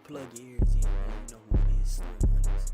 Plug your ears in, man. You know who it is. Slim Hunters.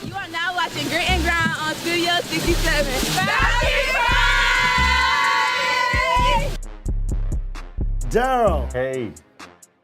You are now watching Grit and Grind on Studio 67. Deryl. Hey,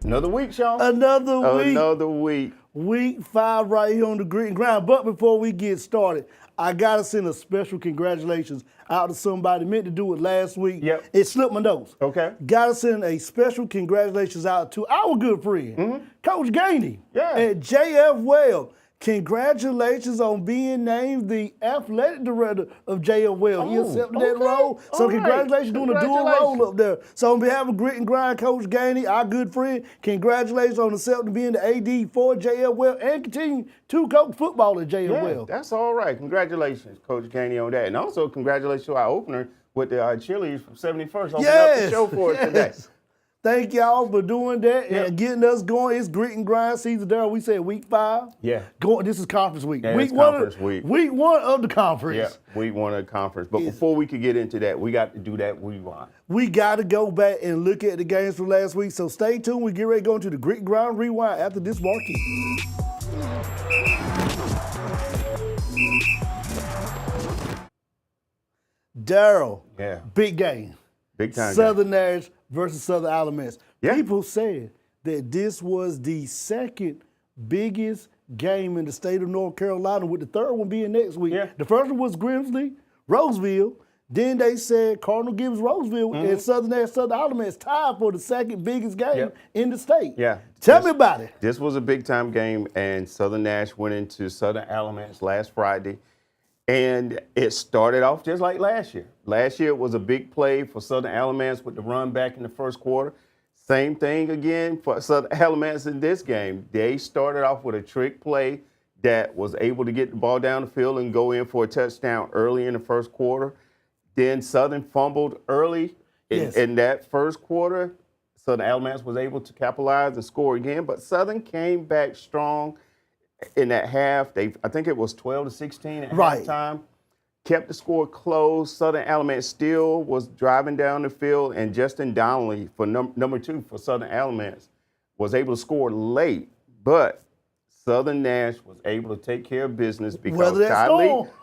another week, Shawn. Another week. Another week. Week 5 right here on the Grit and Grind. But before we get started, I got to send a special congratulations out to somebody. Meant to do it last week. Yep. It slipped my nose. Okay. Got to send a special congratulations out to our good friend, Coach Gainey at JF Well. Congratulations on being named the athletic director of JF Well. He accepted that role. So congratulations doing a dual role up there. So on behalf of Grit and Grind, Coach Gainey, our good friend, congratulations on accepting being the AD for JF Well and continue to coach football at JF Well. That's all right. Congratulations, Coach Gainey, on that. And also congratulations to our opener with the cheerleaders from 71st opening up the show for us today. Thank y'all for doing that and getting us going. It's Grit and Grind season. Daryl, we said week 5. Yeah. This is conference week. Yeah, week it's conference week. Week 1 of the conference. Yeah, week 1 of the conference. But before we could get into that, we got to do that rewind. We got to go back and look at the games from last week. So stay tuned. We get ready to go into the Grit and Grind Rewind after this marquee. Deryl. Yeah. Big game. Big time. Southern Nash versus Southern Alamance. Yeah. People said that this was the second biggest game in the state of North Carolina, with the third one being next week. Yeah. The first one was Grimsley, Roseville. Then they said Cardinal Gibbs, Roseville, and Southern Nash, Southern Alamance tied for the second biggest game in the state. Yeah. Tell me about it. This was a big time game, and Southern Nash went into Southern Alamance last Friday. And it started off just like last year. Last year it was a big play for Southern Alamance with the run back in the first quarter. Same thing again for Southern Alamance in this game. They started off with a trick play that was able to get the ball down the field and go in for a touchdown early in the first quarter. Then Southern fumbled early in that first quarter. Southern Alamance was able to capitalize and score again, but Southern came back strong. In that half, I think it was 12-16 at halftime. Kept the score close. Southern Alamance still was driving down the field, and Justin Donnelly for number 2 for Southern Alamance was able to score late. But Southern Nash was able to take care of business because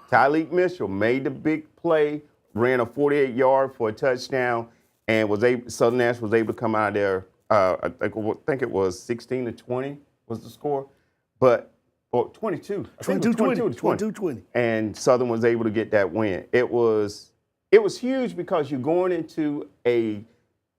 Tyleek Mitchell made the big play, ran a 48-yard for a touchdown, and Southern Nash was able to come out of there. I think it was 16-20 was the score, but. Or 22. 22-20. And Southern was able to get that win. It was huge because you're going into a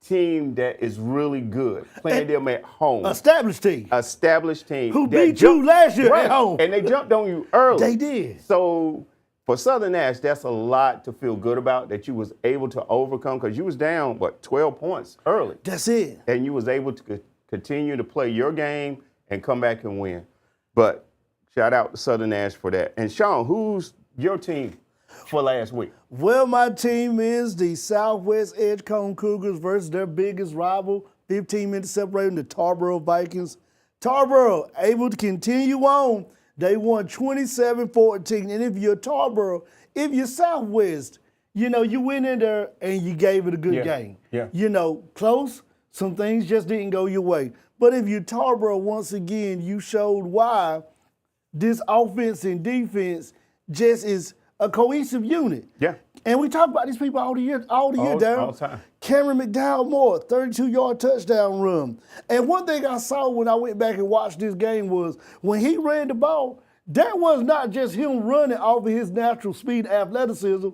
team that is really good, playing them at home. Established team. Who beat you last year at home. And they jumped on you early. They did. So for Southern Nash, that's a lot to feel good about, that you was able to overcome, because you was down, 12 points early. That's it. And you was able to continue to play your game and come back and win. But shout out to Southern Nash for that. And Shawn, who's your team for last week? Well, my team is the Southwest Edgecombe Cougars versus their biggest rival, 15 minutes separating the Tarboro Vikings. Tarboro able to continue on. They won 27-14. And if you're Tarboro, if you're Southwest, you went in there and you gave it a good game. Yeah. Close. Some things just didn't go your way. But if you're Tarboro, once again, you showed why this offense and defense just is a cohesive unit. Yeah. And we talk about these people all the year, Darryl. All the time. Cameron McDowell-Moore, 32-yard touchdown run. And one thing I saw when I went back and watched this game was when he ran the ball, that was not just him running off of his natural speed and athleticism.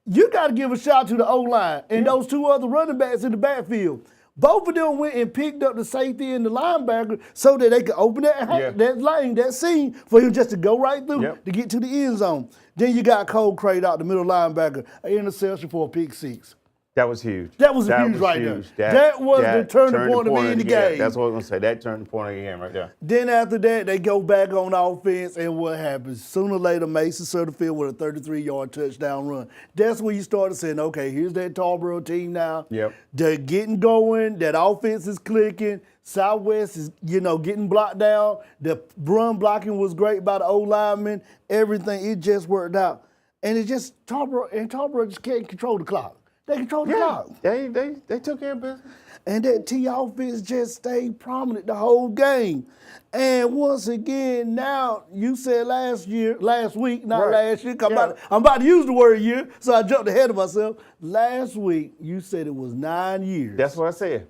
You got to give a shout to the O-line and those two other running backs in the backfield. Both of them went and picked up the safety and the linebacker so that they could open that lane, that seam, for him just to go right through to get to the end zone. Then you got Cole Crate out the middle linebacker, an interception for a pick six. That was huge. That was huge right there. That was the turning point of the game. That's what I was going to say. That turned the point of the game right there. Then after that, they go back on offense, and what happens? Sooner or later, Mason Sutterfield with a 33-yard touchdown run. That's when you started saying, okay, here's that Tarboro team now. Yep. They're getting going. That offense is clicking. Southwest is, getting blocked down. The run blocking was great by the O-linemen. Everything, it just worked out. And it just, Tarboro just can't control the clock. They control the clock. They took care of business. And that T offense just stayed prominent the whole game. And once again, now you said last week, not last year. I'm about to use the word year, so I jumped ahead of myself. Last week, you said it was 9 years. That's what I said.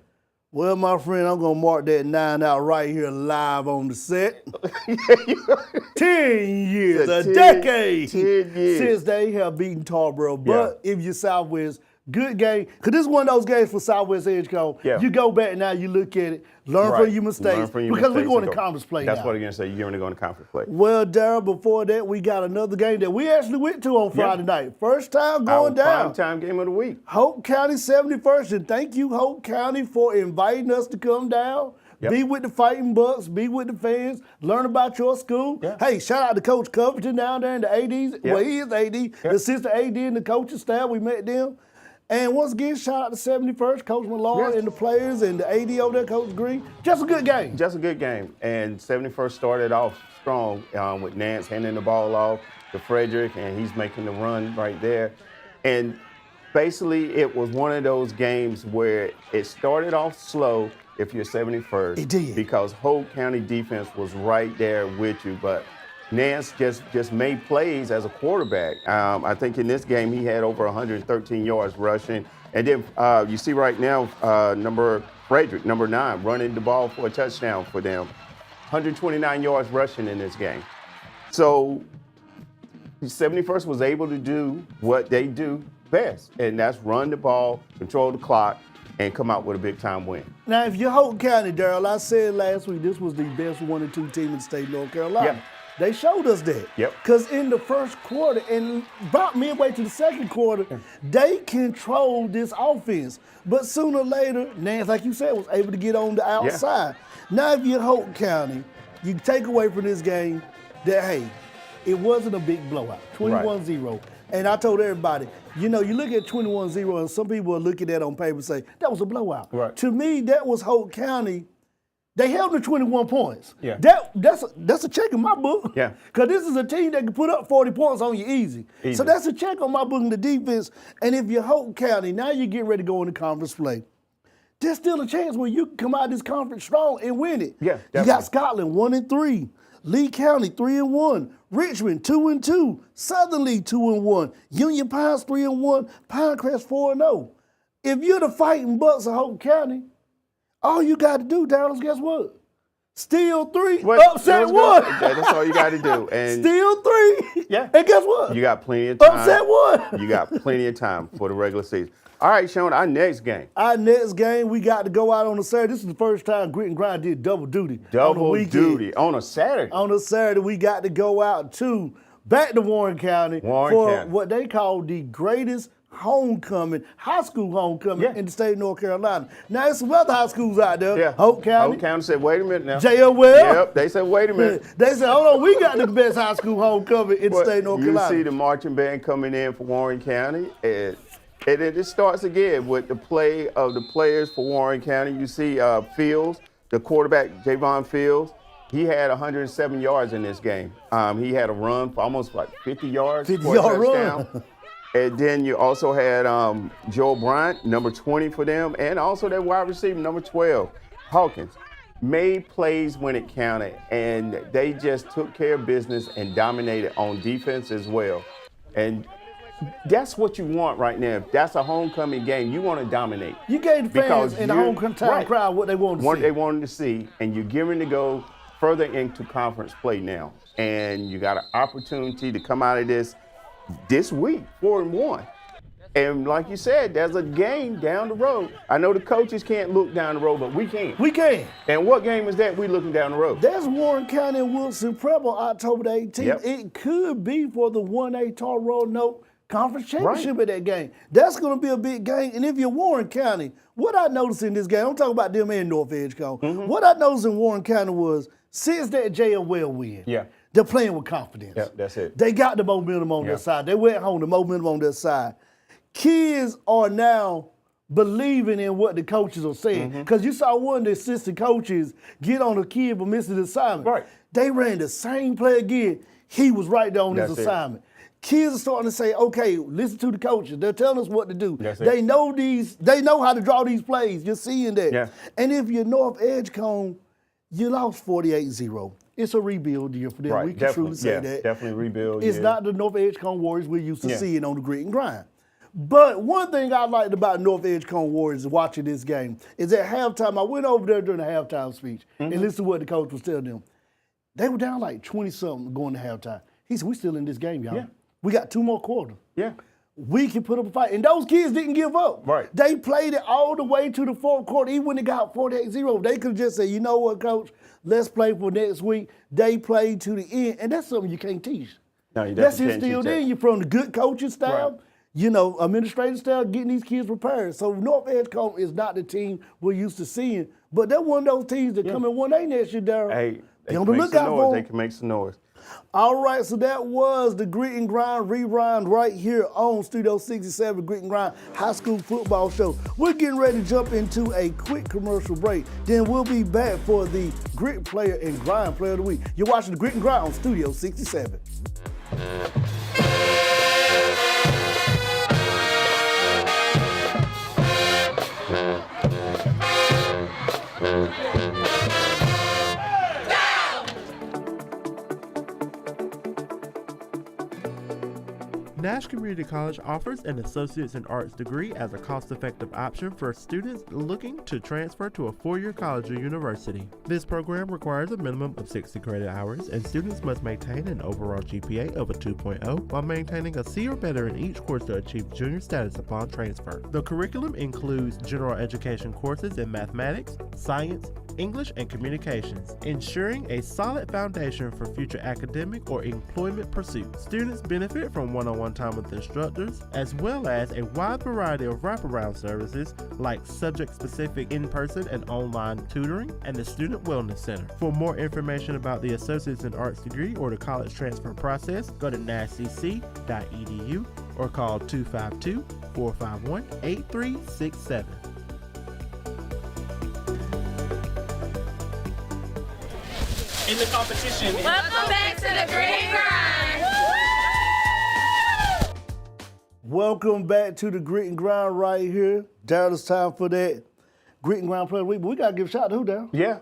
Well, my friend, I'm going to mark that 9 out right here live on the set. 10 years, a decade 10 years. Since they have beaten Tarboro. But if you're Southwest, good game. Because this is one of those games for Southwest Edgecombe. Yeah. You go back now, you look at it, learn from your mistakes. Because we're going to conference play now. That's what I'm going to say. You're going to go into conference play. Well, Deryl, before that, we got another game that we actually went to on Friday night. First time going down. Prime time game of the week. Hoke County 71st. And thank you, Hoke County, for inviting us to come down. Be with the Fighting Bucks, be with the fans, learn about your school. Hey, shout out to Coach Covington down there and the ADs. Well, he is AD, the assistant AD and the coaching staff. We met them. And once again, shout out to 71st, Coach Millard and the players and the AD over there, Coach Green. Just a good game. Just a good game. And 71st started off strong with Nance handing the ball off to Frederick, and he's making the run right there. And basically, it was one of those games where it started off slow if you're 71st. It did. Because Hoke County defense was right there with you. But Nance just made plays as a quarterback. I think in this game he had over 113 yards rushing. And then you see right now, Frederick, number 9, running the ball for a touchdown for them. 129 yards rushing in this game. So 71st was able to do what they do best, and that's run the ball, control the clock, and come out with a big-time win. Now, if you're Hoke County, Deryl, I said last week this was the best 1 and 2 team in the state of North Carolina. They showed us that. Because in the first quarter and about midway to the second quarter, they controlled this offense. But sooner or later, Nance, like you said, was able to get on the outside. Now, if you're Hoke County, you take away from this game that, hey, it wasn't a big blowout, 21-0. And I told everybody, you look at 21-0, and some people will look at that on paper and say, that was a blowout. To me, that was Hoke County. They held them to 21 points. That's a check in my book. Because this is a team that can put up 40 points on you easy. So that's a check on my book in the defense. And if you're Hoke County, now you get ready to go into conference play. There's still a chance where you can come out of this conference strong and win it. You got Scotland 1-3. Lee County 3-1, Richmond 2-2, Southern Lee 2-1, Union Pines 3-1, Pinecrest 4-0. If you're the Fighting Bucks of Hoke County, all you got to do, Darryl, is guess what? Steal 3, upset 1. That's all you got to do. And steal 3. And guess what? You got plenty of time. Upset 1. You got plenty of time for the regular season. All right, Shawn, our next game. We got to go out on a Saturday. This is the first time Grit and Grind did double duty. Double duty on a Saturday. On a Saturday, we got to go out back to Warren County for what they call the greatest high school homecoming in the state of North Carolina. Now, there's some other high schools out there. Hoke County. Hoke County said, wait a minute now. J.L. Well. Yep, they said, wait a minute. They said, hold on, we got the best high school homecoming in the state of North Carolina. You see the marching band coming in for Warren County, and it starts again with the play of the players for Warren County. You see Fields, the quarterback, Javon Fields. He had 107 yards in this game. He had a run for almost 50 yards. 50-yard run. And then you also had Joel Bryant, number 20 for them, and also their wide receiver, number 12, Hawkins. Made plays when it counted, and they just took care of business and dominated on defense as well. And that's what you want right now. If that's a homecoming game, you want to dominate. You gave the fans Because in the homecoming crowd what they wanted to what see. they wanted to see, and you're gearing to go further into conference play now. And you got an opportunity to come out of this week, 4-1. And like you said, there's a game down the road. I know the coaches can't look down the road, but we can. We can. And what game is that we looking down the road? That's Warren County and Wilson Prep on October the 18th. Yep. It could be for the 1A Tarboro Note Conference Championship at that game. That's going to be a big game. And if you're Warren County, what I noticed in this game, I'm talking about them and North Edgecombe. What I noticed in Warren County was since that JFL win, they're playing with confidence. Yeah, that's it. They got the momentum on their side. They went home, the momentum on their side. Kids are now believing in what the coaches are saying. Because you saw one of the assistant coaches get on a kid for missing the assignment. Right. They ran the same play again. He was right there on his assignment. Kids are starting to say, okay, listen to the coaches. They're telling us what to do. They know how to draw these plays. You're seeing that. Yeah. And if you're North Edgecombe, you lost 48-0. It's a rebuild year for them. Right, We can truly say that. Definitely rebuild. It's not the North Edgecombe Warriors we're used to seeing on the grit and grind. But one thing I liked about North Edgecombe Warriors watching this game is at halftime, I went over there during the halftime speech and listened to what the coach was telling them. They were down like 20-something going to halftime. He said, we still in this game, y'all. Yeah. We got 2 more quarters. Yeah. We can put up a fight. And those kids didn't give up. Right. They played it all the way to the 4th quarter, even when they got 48-0. They could just say, you know what, coach, let's play for next week. They played to the end, and that's something you can't teach. No, you That's definitely can't instilled teach that. in you from the good coaching style, administrative style, getting these kids prepared. So North Edgecombe is not the team we're used to seeing, but they're one of those teams that come in 1A next year, Deryl. Hey, Be on the lookout for They them. can make some noise. All right, so that was the Grit and Grind Rewind right here on Studio 67 Grit and Grind High School Football Show. We're getting ready to jump into a quick commercial break. Then we'll be back for the Grit Player and Grind Player of the Week. You're watching the Grit and Grind on Studio 67. Nash Community College offers an Associate's in Arts degree as a cost-effective option for students looking to transfer to a 4-year college or university. This program requires a minimum of 60 credit hours, and students must maintain an overall GPA of a 2.0 while maintaining a C or better in each course to achieve junior status upon transfer. The curriculum includes general education courses in mathematics, science, English, and communications, ensuring a solid foundation for future academic or employment pursuits. Students benefit from one-on-one time with instructors, as well as a wide variety of wraparound services like subject-specific in-person and online tutoring and the Student Wellness Center. For more information about the Associates in Arts degree or the college transfer process, go to nashcc.edu or call 252-451-8367. In the competition. Welcome back to the Grit and Grind. Welcome back to the Grit and Grind right here. Daryl, it's time for that Grit and Grind Player of the Week. But we got to give a shout out to who, Daryl? Yeah.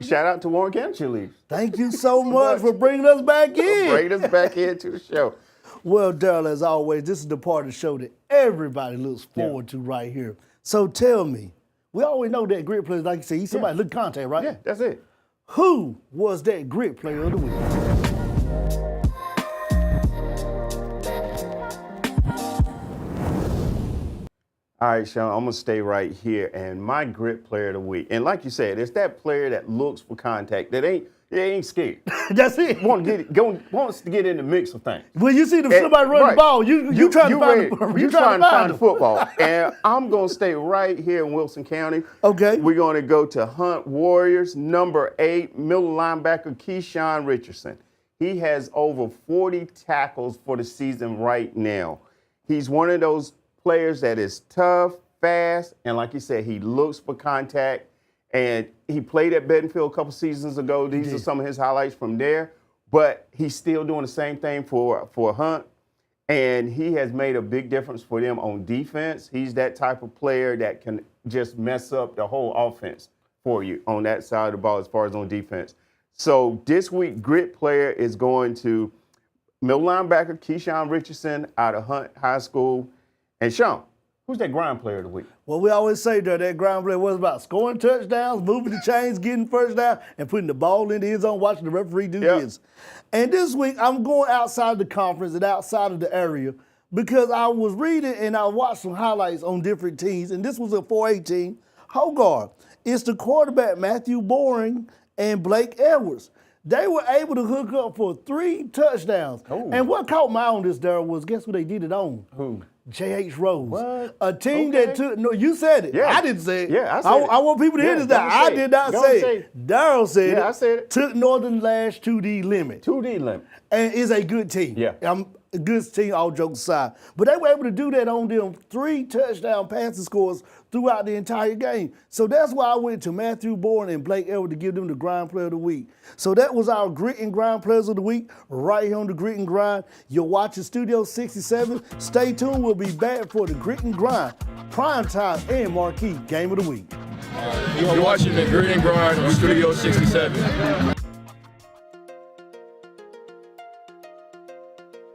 Shout out to Warren County cheerleaders. Thank you so much for bringing us back in. Bring us back into the show. Well, Daryl, as always, this is the part of the show that everybody looks forward to right here. So tell me, we always know that grit players, like you say, he's somebody look contact, right? Yeah, that's it. Who was that grit player of the week? All right, Shawn, I'm going to stay right here. And my grit player of the week, and like you said, it's that player that looks for contact, that ain't scared. That's it. Wants to get in the mix of things. When you see somebody run the ball, you trying to find the football. And I'm going to stay right here in Wilson County. Okay. We're going to go to Hunt Warriors, number 8, middle linebacker Keyshawn Richardson. He has over 40 tackles for the season right now. He's one of those players that is tough, fast, and like you said, he looks for contact. And he played at Bentonville a couple seasons ago. These are some of his highlights from there. But he's still doing the same thing for Hunt. And he has made a big difference for them on defense. He's that type of player that can just mess up the whole offense for you on that side of the ball as far as on defense. So this week, grit player is going to middle linebacker Keyshawn Richardson out of Hunt High School. And Shawn, who's that grind player of the week? Well, we always say that ground play was about scoring touchdowns, moving the chains, getting first down, and putting the ball in the end zone, watching the referee do his. And this week, I'm going outside the conference and outside of the area because I was reading and I watched some highlights on different teams, and this was a 4A team. Hogarth. It's the quarterback, Matthew Boring and Blake Edwards. They were able to hook up for 3 touchdowns. Oh. And what caught my eye on this, Deryl, was guess who they did it on? Who? J.H. Rose. What? A team that took, no, you said it. Yeah. I didn't say it. Yeah, I said it. I want people to hear this now. I did not say it. Daryl said it. Yeah, I said it. Took Northern Lash to the limit. 2D limit. And is a good team. Yeah. A good team, all jokes aside. But they were able to do that on them 3 touchdown passing scores throughout the entire game. So that's why I went to Matthew Bourne and Blake Edwards to give them the grind player of the week. So that was our grit and grind players of the week right here on the Grit and Grind. You're watching Studio 67. Stay tuned. We'll be back for the Grit and Grind primetime and Marquee game of the week. You're watching the Grit and Grind on Studio 67.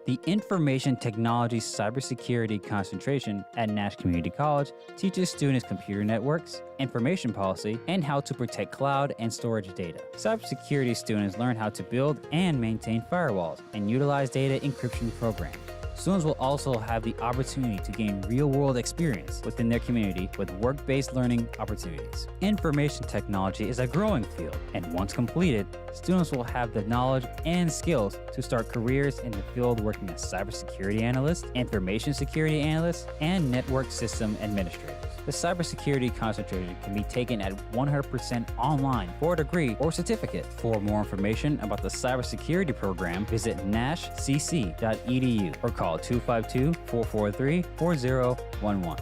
The Information Technology Cybersecurity concentration at Nash Community College teaches students computer networks, information policy, and how to protect cloud and storage data. Cybersecurity students learn how to build and maintain firewalls and utilize data encryption programs. Students will also have the opportunity to gain real-world experience within their community with work-based learning opportunities. Information technology is a growing field, and once completed, students will have the knowledge and skills to start careers in the field working as cybersecurity analysts, information security analysts, and network system administrators. The cybersecurity concentration can be taken at 100% online for a degree or certificate. For more information about the cybersecurity program, visit nashcc.edu or call 252-443-4011.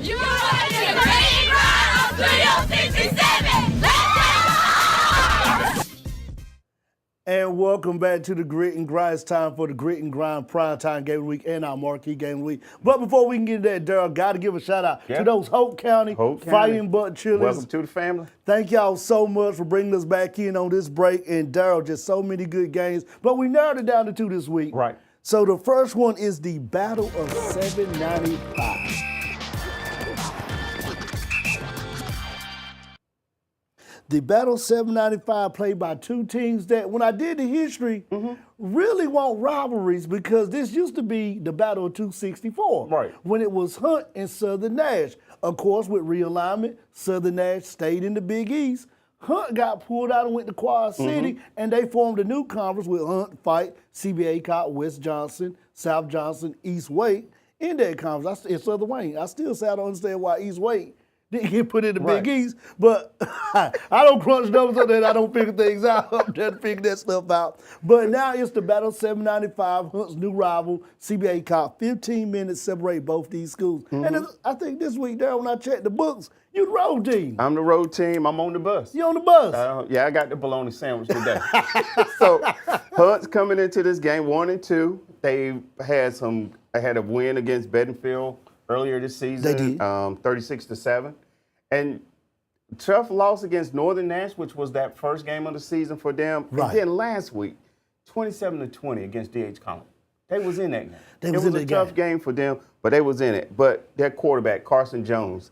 You're watching the Grit and Grind on Studio 67. Let's go! And welcome back to the Grit and Grind. It's time for the Grit and Grind primetime game of the week and our Marquee game of the week. But before we can get to that, Deryl, got to give a shout out to those Hoke County Fighting Buck Chilies. Welcome to the family. Thank y'all so much for bringing us back in on this break. And Deryl, just so many good games. But we narrowed it down to 2 this week. Right. So the first one is the Battle of 795. The Battle 795 played by 2 teams that, when I did the history, really want rivalries because this used to be the Battle of 264. Right. When it was Hunt and Southern Nash. Of course, with realignment, Southern Nash stayed in the Big East. Hunt got pulled out and went to Quad City, and they formed a new conference with Hunt, Fight, CB Aycock, West Johnson, South Johnson, East Wake in that conference. It's Southern Wayne. I still say I don't understand why East Wake didn't get put in the Big East, but I don't crunch numbers on that. I don't figure things out. I'm trying to figure that stuff out. But now it's the Battle 795, Hunt's new rival, CB Aycock. 15 minutes separate both these schools. And I think this week, Deryl, when I checked the books, you the road team. I'm the road team. I'm on the bus. You on the bus? Yeah, I got the bologna sandwich today. So Hunt's coming into this game 1-2. They had a win against Bedingfield earlier this season. They did. 36-7. And tough loss against Northern Nash, which was that first game of the season for them. Right. And then last week, 27-20 against Edgecombe. They was in that game. They it was was in a the tough game for them, but they was in it. But their quarterback, Carson Jones,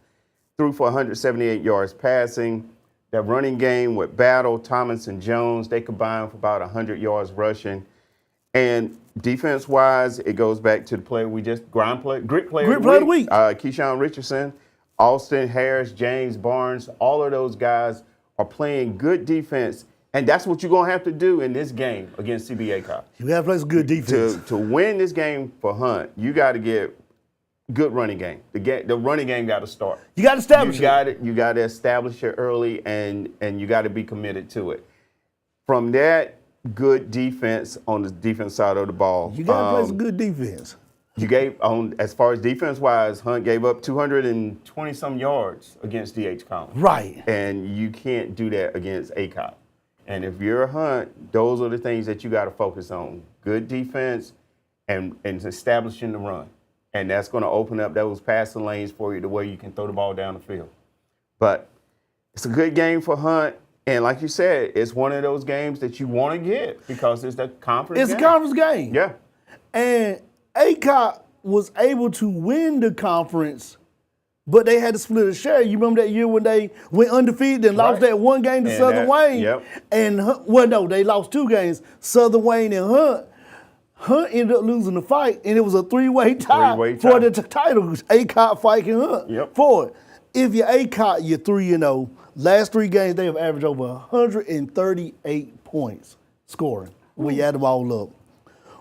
threw for 178 yards passing. Their running game with Battle, Thomas, and Jones, they combined for about 100 yards rushing. And defense-wise, it goes back to the player we just grit player of the week. Keyshawn Richardson, Austin Harris, James Barnes, all of those guys are playing good defense, and that's what you're going to have to do in this game against CB Aycock. You got to play some good defense. To win this game for Hunt, you got to get good running game. The running game got to start. You got to establish it. You got to establish it early, and you got to be committed to it. From that, good defense on the defense side of the ball. You got to play some good defense. As far as defense-wise, Hunt gave up 220-some yards against Edgecombe. Right. And you can't do that against Aycock. And if you're a Hunt, those are the things that you got to focus on. Good defense and establishing the run. And that's going to open up those passing lanes for you to where you can throw the ball down the field. But it's a good game for Hunt. And like you said, it's one of those games that you want to get because it's the conference It's game. a conference game. Yeah. And Aycock was able to win the conference, but they had to split a share. You remember that year when they went undefeated and lost that one game to And Southern Wayne? Yep. And they lost 2 games, Southern Wayne and Hunt. Hunt ended up losing the fight, and it was a three-way tie for the title. Aycock fighting Hunt for it. If you're Aycock, you're 3-0. Last 3 games, they have averaged over 138 points scoring when you add them all up.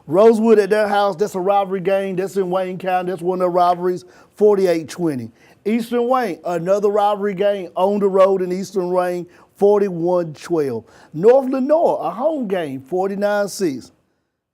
Rosewood at their house, that's a rivalry game. That's in Wayne County. That's one of their rivalries, 48-20. Eastern Wayne, another rivalry game on the road in Eastern Wayne, 41-12. North Lenore, a home game, 49-6.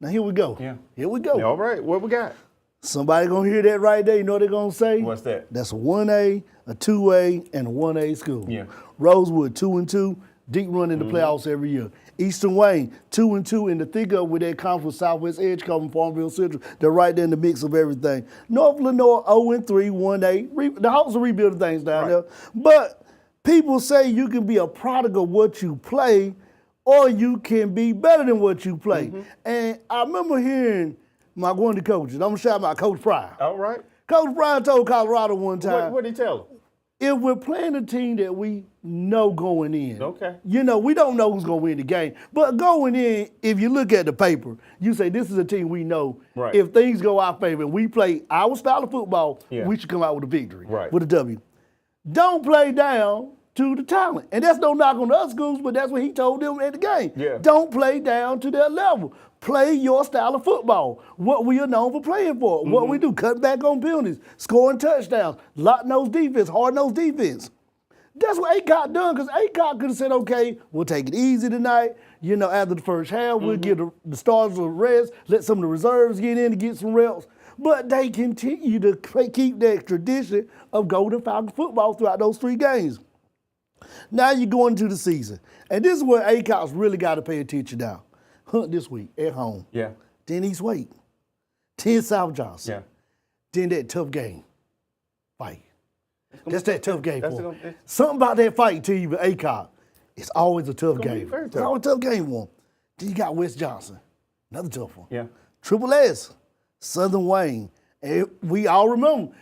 Now here we go. Yeah. Here we go. All right, what we got? Somebody gonna hear that right there. You know what they're gonna say? What's that? That's a 1A, a 2A, and a 1A school. Yeah. Rosewood, 2-2, deep run in the playoffs every year. Eastern Wayne, 2-2 in the thick of with that conference, Southwest Edgecombe, Farmville Central. They're right there in the mix of everything. North Lenore, 0-3, 1A. The Hawks are rebuilding things down there. But people say you can be a product of what you play, or you can be better than what you play. And I remember hearing one of the coaches, I'm gonna shout out Coach Pryor. All right. Coach Pryor told Colorado one time, What did he tell him? if we're playing a team that we know going in, Okay. you know, we don't know who's gonna win the game, but going in, if you look at the paper, you say this is a team we know. Right. If things go our favor and we play our style of football, Yeah. we should come out with a victory, Right. with a W. Don't play down to the talent. And that's no knock on the other schools, but that's what he told them at the game. Yeah. Don't play down to their level. Play your style of football. What we are known for playing for. What we do, cut back on penalties, scoring touchdowns, lock-nosed defense, hard-nosed defense. That's what Aycock done, because Aycock could have said, okay, we'll take it easy tonight. You know, after the first half, we'll give the starters a rest, let some of the reserves get in to get some reps. But they continue to keep that tradition of Golden Falcon football throughout those 3 games. Now you go into the season. And this is where Aycock's really got to pay attention now. Hunt this week at home. Yeah. Then East Wake. 10 South Johnson. Yeah. Then that tough game. Fight. That's that tough game That's for him. gonna- Something about that fight to you with Aycock. It's always a tough gonna be game. very It's tough. always a tough game for him. Then you got West Johnson. Another tough one. Yeah. Triple S. Southern Wayne. And we all remember,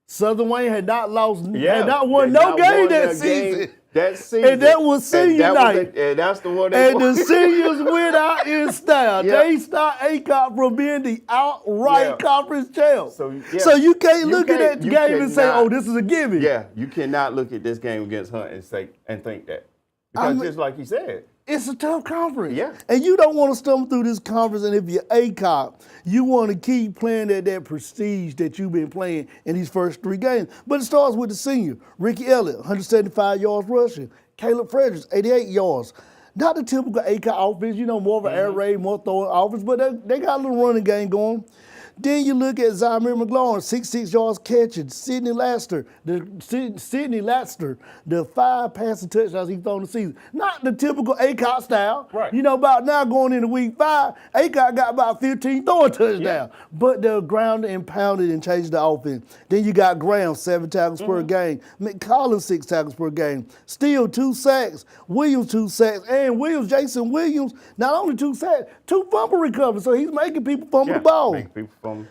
Southern Wayne had not lost, had not won They no not game won that their season. game that season. And that was senior night. And that's the one they And the won. seniors went out in style. Yeah. They stopped Aycock from being the outright conference champ. So, So you can't look at that you game and say, cannot- oh, this is a gimme. Yeah, you cannot look at this game against Hunt and think that. Because just like you said. It's a tough conference. Yeah. And you don't want to stumble through this conference, and if you're Aycock, you want to keep playing at that prestige that you've been playing in these first 3 games. But it starts with the senior, Ricky Elliott, 175 yards rushing. Caleb Fredericks, 88 yards. Not the typical Aycock offense, you know, more of an air raid, more throwing offense, but they got a little running game going. Then you look at Zymir McLaurin, 66 yards catching. Sidney Laster, the 5 passing touchdowns he's thrown the season. Not the typical Aycock style. Right. You know, about now going into week 5, Aycock got about 15 throwing touchdowns. But they're grounded and pounded and changed the offense. Then you got Graham, 7 tackles per game. McCollum, 6 tackles per game. Steele, 2 sacks. Williams, 2 sacks. And Jason Williams, not only 2 sacks, 2 fumble recoveries. So he's making people fumble the ball. Make people fumble.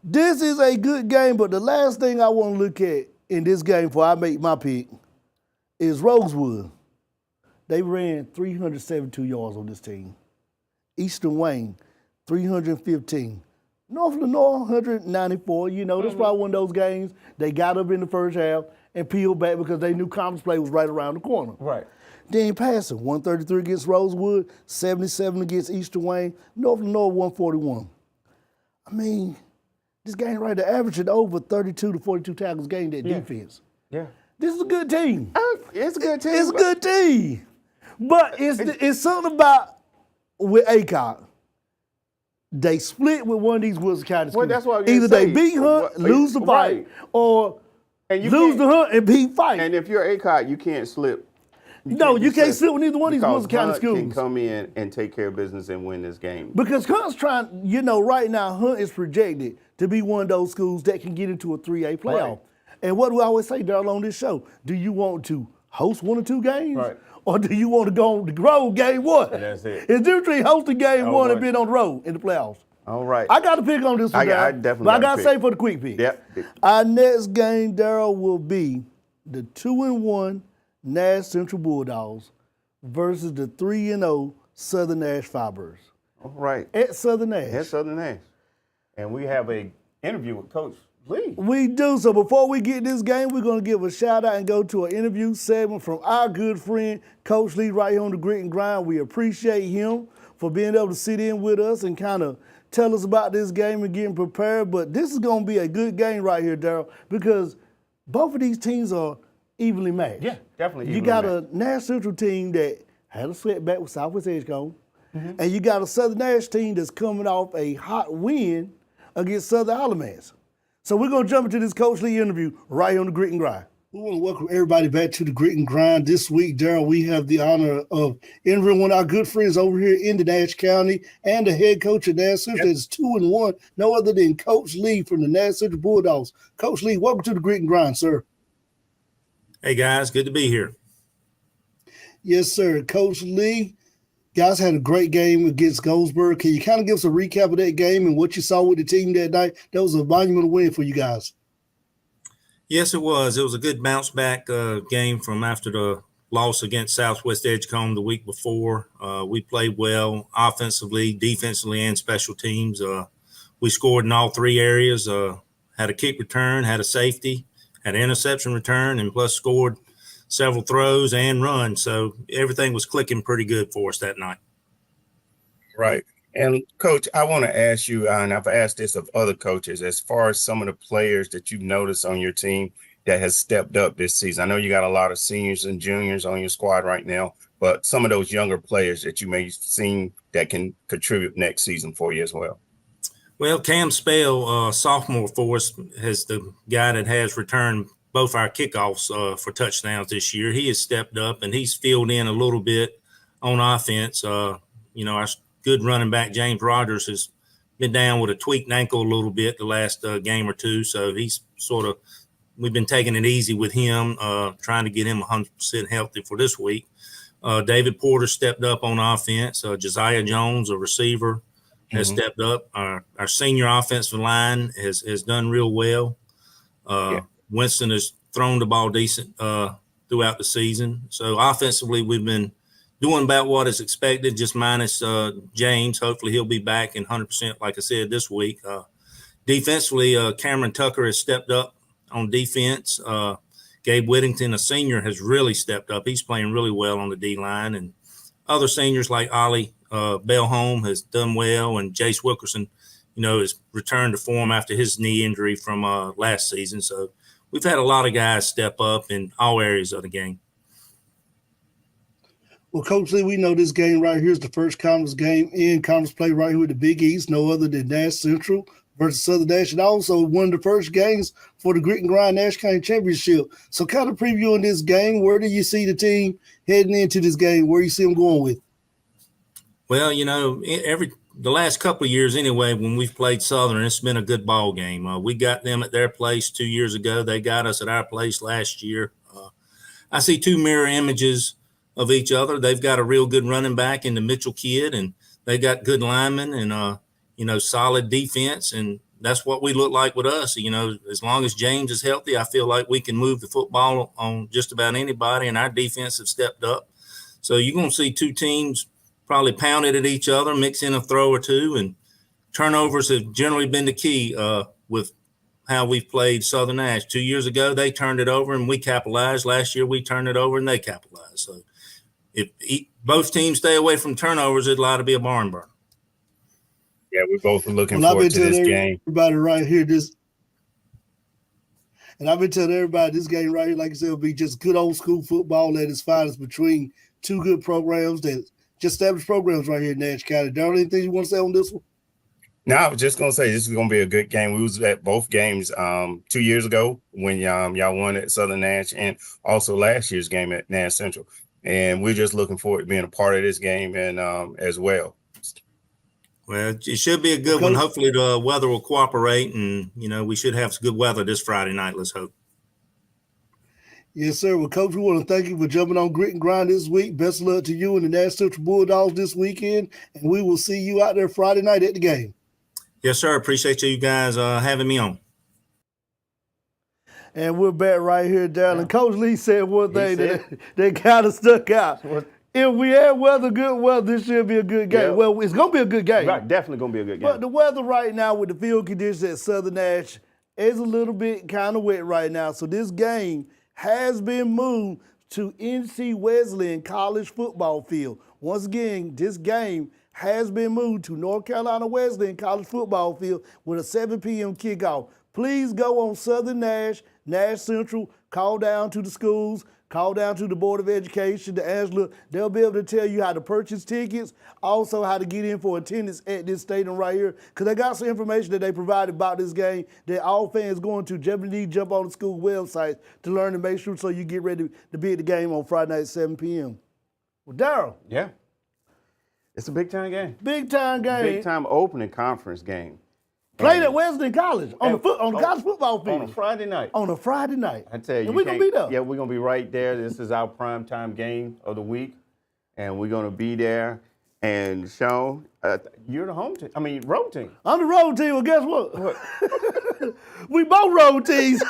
This is a good game, but the last thing I want to look at in this game before I make my pick is Rosewood. They ran 372 yards on this team. Eastern Wayne, 315. North Lenore, 194. You know, this is probably one of those games they got up in the first half and peeled back because they knew conference play was right around the corner. Right. Then passing, 133 against Rosewood, 77 against Eastern Wayne, North Lenore, 141. I mean, this game right there, averaging over 32 to 42 tackles game, that defense. Yeah. This is a good team. It's a good team. It's a good team. But it's something about with Aycock. They split with one of these Wilson County schools. Well, that's what I was Either gonna they say. beat Hunt, lose the fight, Right. or And you lose can't- the Hunt and beat fight. And if you're Aycock, you can't slip. No, you can't slip with neither one of these because Wilson County Hunt schools. can come in and take care of business and win this game. Because Hunt's trying, you know, right now, Hunt is projected to be one of those schools that can get into a 3A playoff. Right. And what do I always say, Deryl, on this show? Do you want to host 1 or 2 games? Right. or do you want to go on the road game one? And that's it. It's different between hosting game All one and right. being on the road in the playoffs. All right. I got to pick on this one, Daryl. I definitely but I got got to to pick. say for the quick pick. Yep. Our next game, Daryl, will be the 2-1 Nash Central Bulldogs versus the 3-0 Southern Nash Firebirds. All right. At Southern Nash. At Southern Nash. And we have a interview with Coach Lee. We do. So before we get this game, we're going to give a shout out and go to an interview segment from our good friend, Coach Lee, right here on the Grit and Grind. We appreciate him for being able to sit in with us and kind of tell us about this game and getting prepared. But this is going to be a good game right here, Daryl, because both of these teams are evenly matched. Yeah, definitely You evenly got matched. a Nash Central team that had a setback with Southwest Edgecombe, and you got a Southern Nash team that's coming off a hot win against Southern Alamance. So we're going to jump into this Coach Lee interview right here on the Grit and Grind. We want to welcome everybody back to the Grit and Grind. This week, Daryl, we have the honor of interviewing one of our good friends over here in the Nash County and the head coach of Nash Central. That's 2-1, no other than Coach Lee from the Nash Central Bulldogs. Coach Lee, welcome to the Grit and Grind, sir. Hey, guys, good to be here. Yes, sir. Coach Lee, guys had a great game against Goldsboro. Can you kind of give us a recap of that game and what you saw with the team that night? That was a monumental win for you guys. Yes, it was. It was a good bounce back game from after the loss against Southwest Edgecombe the week before. We played well offensively, defensively, and special teams. We scored in all three areas, had a kick return, had a safety, had an interception return, and plus scored several throws and runs. So everything was clicking pretty good for us that night. Right. And, Coach, I want to ask you, and I've asked this of other coaches, as far as some of the players that you've noticed on your team that has stepped up this season. I know you got a lot of seniors and juniors on your squad right now, but some of those younger players that you may have seen that can contribute next season for you as well. Well, Cam Spell, sophomore for us, is the guy that has returned both our kickoffs for touchdowns this year. He has stepped up, and he's filled in a little bit on offense. Our good running back, James Rogers, has been down with a tweaked ankle a little bit the last game or two. So he's we've been taking it easy with him, trying to get him 100% healthy for this week. David Porter stepped up on offense. Josiah Jones, a receiver, has stepped up. Our senior offensive line has done real well. Winston has thrown the ball decent throughout the season. So offensively, we've been doing about what is expected, just minus James. Hopefully he'll be back in 100%, like I said, this week. Defensively, Cameron Tucker has stepped up on defense. Gabe Whittington, a senior, has really stepped up. He's playing really well on the D-line. And other seniors like Ollie Bellholm has done well, and Jace Wilkerson, has returned to form after his knee injury from last season. So we've had a lot of guys step up in all areas of the game. Well, Coach Lee, we know this game right here is the first conference game in conference play right here with the Big East, no other than Nash Central versus Southern Nash, and also one of the first games for the Grit and Grind Nash County Championship. So kind of previewing this game, where do you see the team heading into this game? Where you see them going with? Well, the last couple of years anyway, when we've played Southern, it's been a good ball game. We got them at their place 2 years ago. They got us at our place last year. I see two mirror images of each other. They've got a real good running back in the Mitchell kid, and they got good linemen and, solid defense. And that's what we look like with us. As long as James is healthy, I feel like we can move the football on just about anybody, and our defense have stepped up. So you're going to see two teams probably pounded at each other, mix in a throw or two, and turnovers have generally been the key with how we've played Southern Nash. 2 years ago, they turned it over and we capitalized. Last year, we turned it over and they capitalized. So if both teams stay away from turnovers, it'll ought to be a barn burner. Yeah, we're both looking forward to this game. Everybody right here, and I've been telling everybody this game right here, like I said, will be just good old school football at its finest between two good programs that just established programs right here in Nash County. Daryl, anything you want to say on this one? No, I was just going to say this is going to be a good game. We was at both games 2 years ago when y'all won at Southern Nash, and also last year's game at Nash Central. And we're just looking forward to being a part of this game and as well. Well, it should be a good one. Hopefully the weather will cooperate, and, we should have some good weather this Friday night. Let's hope. Yes, sir. Well, Coach, we want to thank you for jumping on Grit and Grind this week. Best of luck to you and the Nash Central Bulldogs this weekend, and we will see you out there Friday night at the game. Yes, sir. Appreciate you guys having me on. And we're back right here, Deryl. And Coach Lee said one thing that kind of stuck out. If we had good weather, this should be a good game. Yeah. Well, it's going to be a good game. Right, definitely going to be a good game. But the weather right now with the field conditions at Southern Nash is a little bit kind of wet right now. So this game has been moved to NC Wesleyan College football field. Once again, this game has been moved to North Carolina Wesleyan College football field with a 7 p.m. kickoff. Please go on Southern Nash, Nash Central, call down to the schools, call down to the Board of Education, to Angela. They'll be able to tell you how to purchase tickets, also how to get in for attendance at this stadium right here. Because they got some information that they provided about this game that all fans going to definitely need to jump on the school website to learn and make sure so you get ready to be at the game on Friday night at 7 p.m. Well, Deryl. Yeah. It's a big-time game. Big-time game. Big-time opening conference game. Played at Wesleyan College on the college football field. On a Friday night. On a Friday night. I tell you, and we're going to be there. Yeah, we're going to be right there. This is our primetime game of the week, and we're going to be there. And Shawn, you're the home team. Road team. I'm the road team. Well, guess what? We both road teams.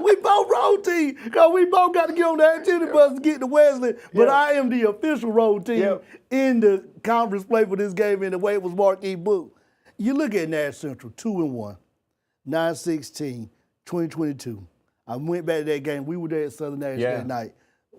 We both road teams because we both got to get on the activity bus to get to Wesleyan. But I am the official road team in the conference play for this game in the way it was Marquee booked. You look at Nash Central, 2-1, 9-16, 2022. I went back to that game. We were there at Southern Nash that night.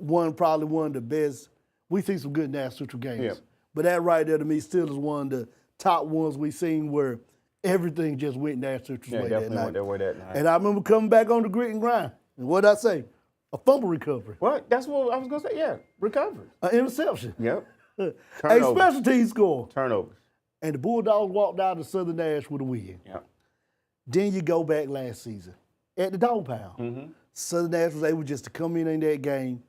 Probably one of the best. We see some good Nash Central games. Yeah. But that right there to me still is one of the top ones we've seen where everything just went Nash Central's way that night. Went their way that night. And I remember coming back on the Grit and Grind. And what did I say? A fumble recovery. What? That's what I was going to say. Yeah, recovery. An interception. Yep. A special team score. Turnovers. And the Bulldogs walked out of Southern Nash with a win. Yeah. Then you go back last season at the Dog Pound. Mm-hmm. Southern Nash was able just to come in that game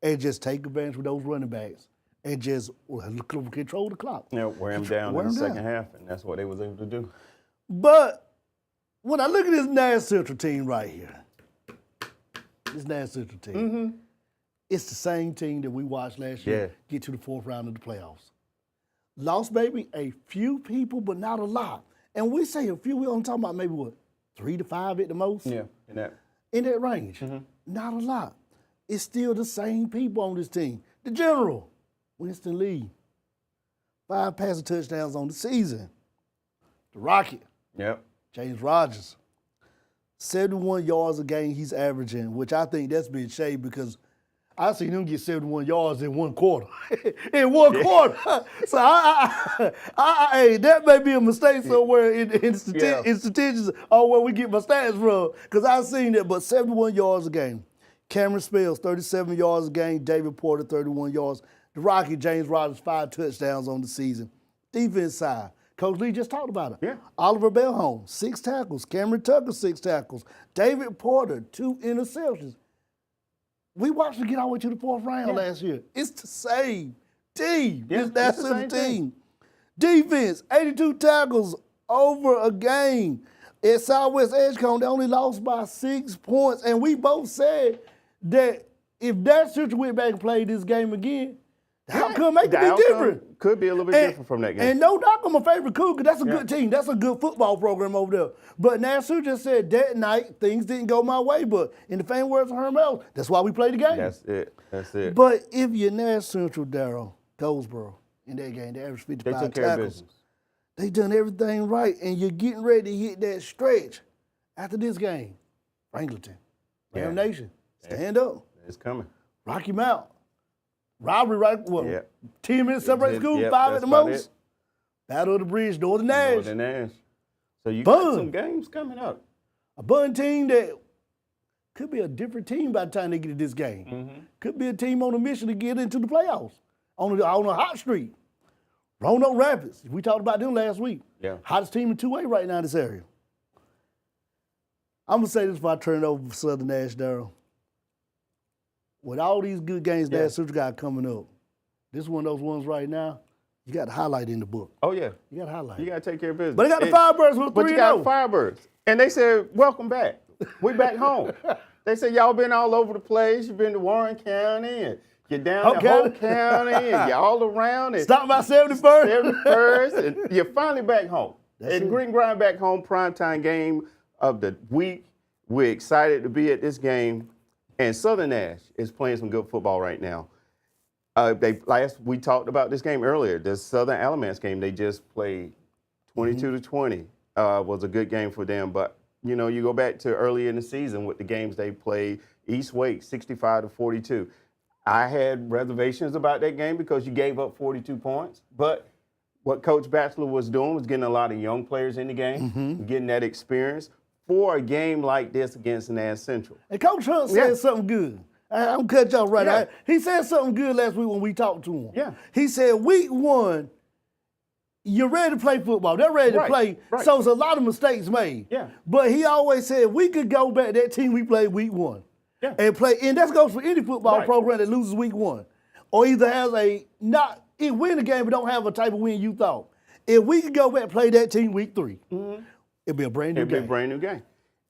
and just take advantage with those running backs and just control the clock. Yeah, wear them down in the second half, and that's what they was able to do. But when I look at this Nash Central team right here, this Nash Central team, it's the same team that we watched last year get to the fourth round of the playoffs. Lost maybe a few people, but not a lot. And we say a few, we're only talking about maybe 3 to 5 at the most? Yeah, in that range. Not a lot. It's still the same people on this team. The general, Winston Lee, 5 passing touchdowns on the season. The Rocket, James Rogers, 71 yards a game he's averaging, which I think that's been shade because I seen him get 71 yards in one quarter. In one quarter. So hey, that may be a mistake somewhere in statistics or where we get my stats from, because I seen that, but 71 yards a game. Cameron Spells, 37 yards a game. David Porter, 31 yards. The Rocky, James Rogers, 5 touchdowns on the season. Defense side, Coach Lee just talked about it. Yeah. Oliver Bellholm, 6 tackles. Cameron Tucker, 6 tackles. David Porter, 2 interceptions. We watched them get all the way to the 4th round last year. It's the same team. Yeah, That's the team. Defense, 82 tackles over a game. At Southwest Edgecombe, they only lost by 6 points. And we both said that if that Central went back and played this game again, the outcome may be different. Could be a little bit different from that game. And no knock on my favorite Cougar. That's a good team. That's a good football program over there. But Nash just said that night things didn't go my way. But in the famous words of Herm Ellis, that's why we played the game. That's it. But if you're Nash Central, Deryl, Goldsboro, in that game, they averaged 55 they took tackles. care of business. They done everything right, and you're getting ready to hit that stretch after this game. Franklinton, Ram Nation, stand up. It's coming. Rocky Mount. Robbery, right? 10 minutes separate school, 5 at the most. Battle of the Bridge, Northern Nash. So you got some games coming up. A Bun team that could be a different team by the time they get to this game. Could be a team on a mission to get into the playoffs on a hot streak. Roanoke Rapids, we talked about them last week. Yeah. Hottest team in 2A right now in this area. I'm going to say this before I turn it over for Southern Nash, Deryl. With all these good games Nash Central got coming up, this is one of those ones right now, you got to highlight in the book. Oh, yeah. You got to highlight. You got to take care of business. But they got the Firebirds with 3-0. But you got Firebirds. And they said, welcome back. We back home. They say y'all been all over the place. You've been to Warren County and you're down in Hoke County and you're all around. And stop by 71st. 71st, and you're finally back home. And Grit and Grind back home, primetime game of the week. We're excited to be at this game. And Southern Nash is playing some good football right now. We talked about this game earlier. The Southern Alamance game they just played, 22-20, was a good game for them. But you know, you go back to earlier in the season with the games they played. East Wake, 65-42. I had reservations about that game because you gave up 42 points. But what Coach Batchelor was doing was getting a lot of young players in the game, getting that experience for a game like this against Nash Central. And Coach Hunt said something good. I'm going to cut y'all right out. He said something good last week when we talked to him. Yeah. He said, week 1, you're ready to play football. They're ready to play. Right. So it's a lot of mistakes made. Yeah. But he always said we could go back to that team we played week 1 and play. And that goes for any football program that loses week 1 or either has it win the game but don't have a type of win you thought. If we could go back and play that team week 3, it'd be a brand new game. It'd be a brand new game.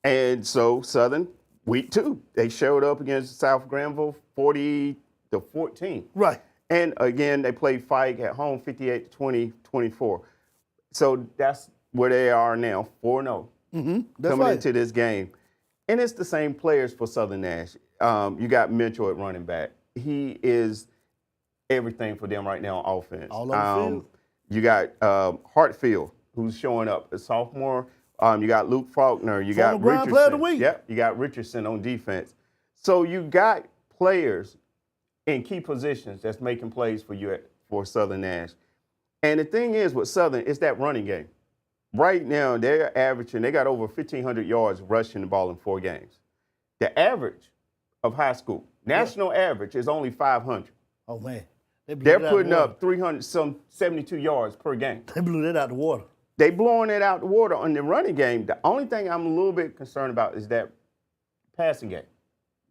And so Southern, week 2, they showed up against South Granville 40-14. Right. And again, they played Fike at home 58-20, 24. So that's where they are now, 4-0, coming into this game. And it's the same players for Southern Nash. You got Mitchell at running back. He is everything for them right now on offense. All on the field. You got Hartfield, who's showing up, a sophomore. You got Luke Faulkner. You got Richardson. Player of the week. Yep, you got Richardson on defense. So you got players in key positions that's making plays for you for Southern Nash. And the thing is with Southern, it's that running game. Right now, they're averaging, they got over 1,500 yards rushing the ball in 4 games. The average of high school, national average, is only 500. Oh, man. They're putting up 372 yards per game. They blew that out the water. They blowing it out the water on the running game. The only thing I'm a little bit concerned about is that passing game,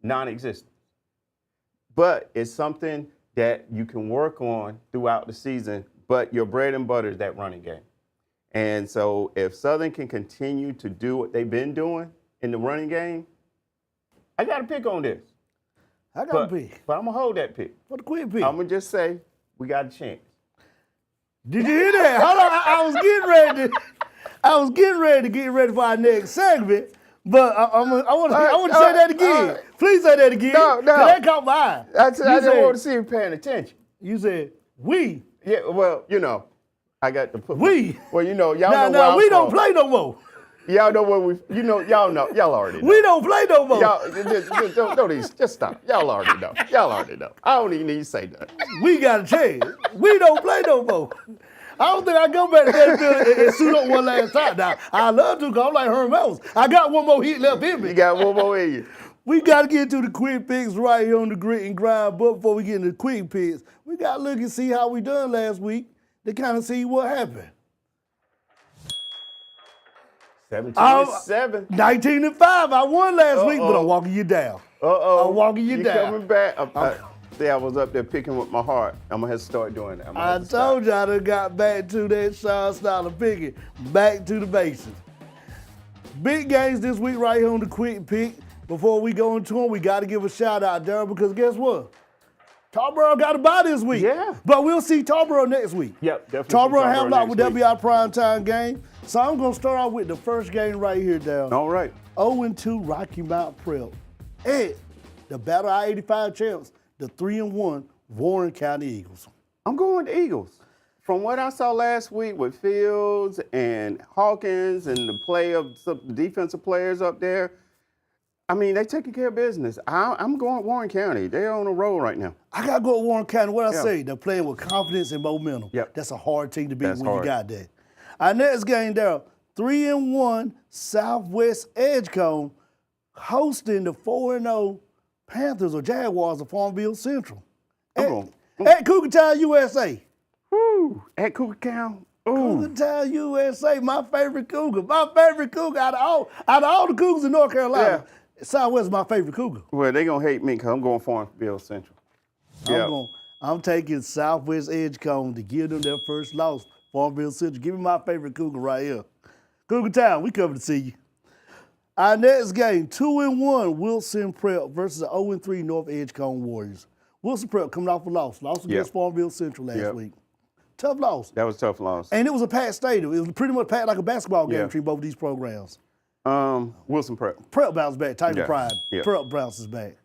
non-existent. But it's something that you can work on throughout the season, but your bread and butter is that running game. And so if Southern can continue to do what they've been doing in the running game, I got to pick on this. I got to pick. But I'm going to hold that pick. What a quick pick. I'm going to just say we got a chance. Did you hear that? Hold on, I was getting ready for our next segment, but I want to say that again. Please say that again. No. That caught my eye. I just want to see you paying attention. You said we. Yeah, well, you know, I got to put. We. Well, you know, y'all know where now I'm we from. don't play no more. Y'all know where we. You know, y'all already know. We don't play no more. Y'all just stop. Y'all already know. I don't even need to say that. We got a chance. We don't play no more. I don't think I go back to that field and suit up one last time. Now, I love to go. I'm like Herm Ellis. I got one more hit left in me. You got one more in you. We got to get to the quick picks right here on the Grit and Grind. But before we get into the quick picks, we got to look and see how we done last week to kind of see what happened. 17-7. 19-5. I won last week, but I'm walking you down. I'm walking you down. Coming back. I was up there picking with my heart. I'm going to have to start doing that. I told you I done got back to that Shawn style of picking. Back to the basics. Big games this week right here on the quick pick. Before we go into them, we got to give a shout out, Deryl, because guess what? Tarboro got a bye this week. Yeah. But we'll see Tarboro next week. Yep, definitely. Tarboro Hamlock will be our primetime game. So I'm going to start off with the first game right here, Deryl. All right. 0-2 Rocky Mount Prep. And the Battle I-85 champs, the 3-1 Warren County Eagles. I'm going with the Eagles. From what I saw last week with Fields and Hawkins and the play of some defensive players up there, I mean, they're taking care of business. I'm going with Warren County. They're on a roll right now. I got to go with Warren County. What I say, they're playing with confidence and momentum. Yep. That's a hard team to beat when hard. you got that. Our next game, Deryl, 3-1 Southwest Edgecombe hosting the 4-0 Panthers or Jaguars of Farmville Central. At Cougar Town, USA. Woo! At Cougar Town. Cougar Town, USA, my favorite Cougar. My favorite Cougar out of all the Cougars in North Carolina. Yeah. Southwest is my favorite Cougar. Well, they're going to hate me because I'm going Farmville Central. I'm taking Southwest Edgecombe to give them their first loss. Farmville Central. Give me my favorite Cougar right here. Cougar Town, we coming to see you. Our next game, 2-1 Wilson Prep versus the 0-3 North Edgecombe Warriors. Wilson Prep coming off a loss against Farmville Central last week. Tough loss. That was a tough loss. And it was a packed stadium. It was pretty much packed like a basketball game between both of these programs. Wilson Prep. Prep bounced back. Tiger Pride. Prep bounces back.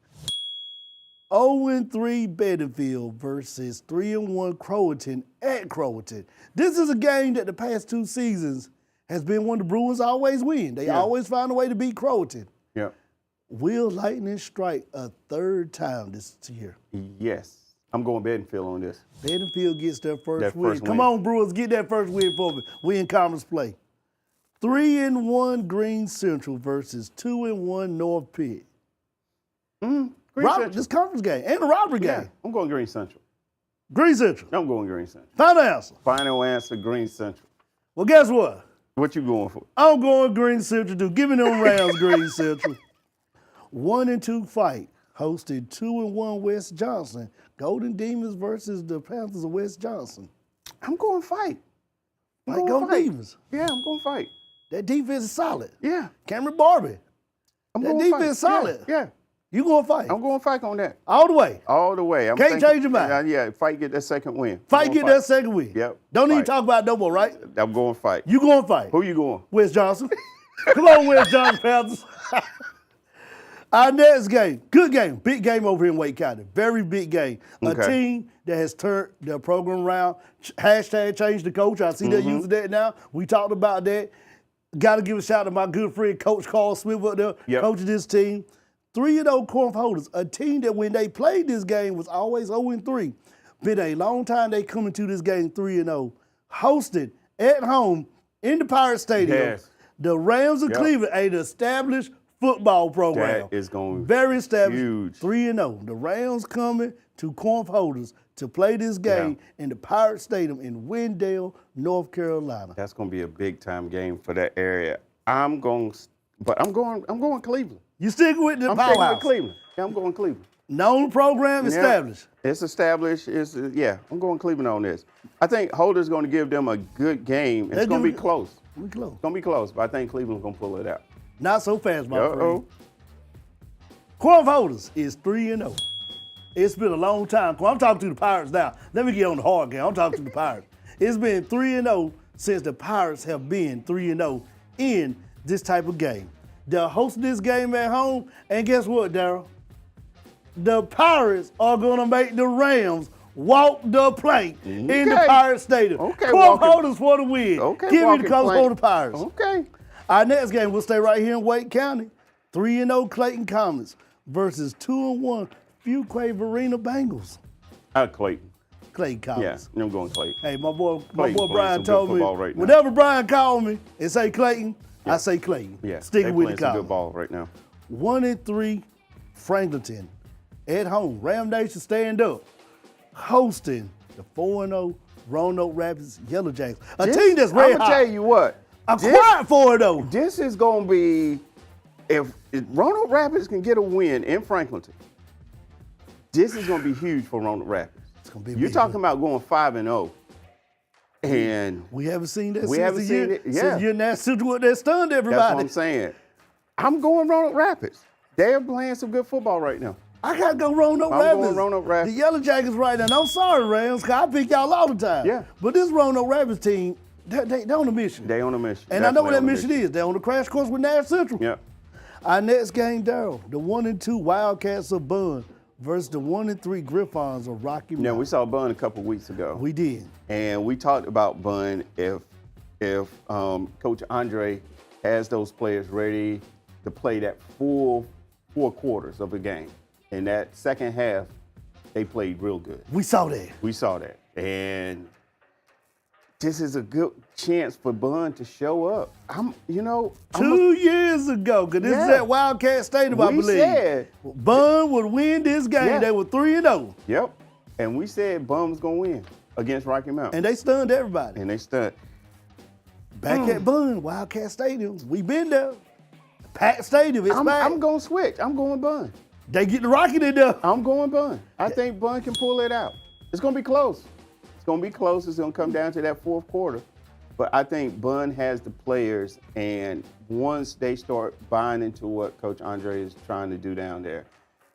0-3 Bedingfield versus 3-1 Crowerton at Crowerton. This is a game that the past 2 seasons has been one the Bruins always win. They always find a way to beat Crowerton. Yeah. Will Lightning strike a 3rd time this year? Yes. I'm going Bedingfield on this. Bedingfield gets their first win. Come on, Brewers, get that first win for me. We in conference play. 3-1 Green Central versus 2-1 North Pitt. This conference game and a robbery game. I'm going Green Central. Green Central. I'm going Green Central. Final answer. Final answer, Green Central. Well, guess what? What you going for? I'm going Green Central, dude. Give me them Rams, Green Central. 1-2 fight hosted 2-1 West Johnson. Golden Demons versus the Panthers of West Johnson. I'm going fight. Fight Golden Demons. Yeah, I'm going fight. That defense is solid. Yeah. Cameron Barbie. That defense is solid. Yeah. You going fight? I'm going fight on that. All the way. All the way. Can't change your mind. Yeah, fight get that second win. Fight get that second win. Yep. Don't even talk about no more, right? I'm going fight. You going fight. Who you going? West Johnson. Come on, West Johnson Panthers. Our next game, good game, big game over here in Wake County. Very big game. A team that has turned their program around. Hashtag change the coach. I see they're using that now. We talked about that. Got to give a shout out to my good friend, Coach Carl Smith up there, coaching this team. 3-0 Corn Holders, a team that when they played this game was always 0-3. Been a long time they coming to this game 3-0. Hosted at home in the Pirate Stadium. Yes. The Rams of Cleveland, an established football program. That is going very established. Huge. 3-0. The Rams coming to Corn Holders to play this game in the Pirate Stadium in Wendell, North Carolina. That's going to be a big time game for that area. I'm going Cleveland. You sticking with the powerhouse? I'm sticking with Cleveland. Yeah, I'm going Cleveland. Known program, established. It's established. I'm going Cleveland on this. I think Holder's going to give them a good game. It's going to be close. It's going to be close, but I think Cleveland's going to pull it out. Not so fast, my friend. Corn Holders is 3-0. It's been a long time. I'm talking to the Pirates now. Let me get on the hard game. I'm talking to the Pirates. It's been 3-0 since the Pirates have been 3-0 in this type of game. They're hosting this game at home, and guess what, Deryl? The Pirates are going to make the Rams walk the plank in the Pirate Stadium. Corn Holders for the win. Give me the colors for the Pirates. Our next game, we'll stay right here in Wake County. 3-0 Clayton Comets versus 2-1 Fuquay Varina Bengals. Clayton. Clayton Comets. Yeah, I'm going Clayton. Hey, my boy Brian told me, right whenever Brian called me and say Clayton, I say Clayton. Yeah, sticking with the Clayton's a good ball right now. 1-3 Franklinton at home. Ram Nation stand up. Hosting the 4-0 Roanoke Rapids Yellow Jackets. A team that's red hot. I'm going to tell you what. I'm quiet for it, though. This is going to be, if Roanoke Rapids can get a win in Franklinton, this is going to be huge for Roanoke Rapids. It's going to be You're big talking about going 5-0. And we haven't seen that since you're Nash Central that stunned everybody. That's what I'm saying. I'm going Roanoke Rapids. They're playing some good football right now. I got to go Roanoke Rapids. I'm going Roanoke Rapids. The Yellow Jackets right now. And I'm sorry, Rams, because I pick y'all all the time. Yeah. But this Roanoke Rapids team, they're on a mission. They're on a mission. And I know what that mission is. They're on the crash course with Nash Central. Yeah. Our next game, Deryl, the 1-2 Wildcats of Bun versus the 1-3 Griffons of Rocky Mountain. Yeah, we saw Bun a couple weeks ago. We did. And we talked about Bun if Coach Andre has those players ready to play that full 4 quarters of a game. In that second half, they played real good. We saw that. And this is a good chance for Bun to show up. 2 years ago, because this is at Wildcat Stadium, I believe. We said Bun would win this game. Yeah. They were 3-0. Yep. And we said Bun was going to win against Rocky Mountain. And they stunned everybody. Back at Bun, Wildcat Stadium. We been there. Packed stadium, it's back. I'm going to switch. I'm going Bun. They get the rocket in there. I'm going Bun. I think Bun can pull it out. It's going to be close. It's going to be close. It's going to come down to that fourth quarter. But I think Bun has the players, and once they start buying into what Coach Andre is trying to do down there,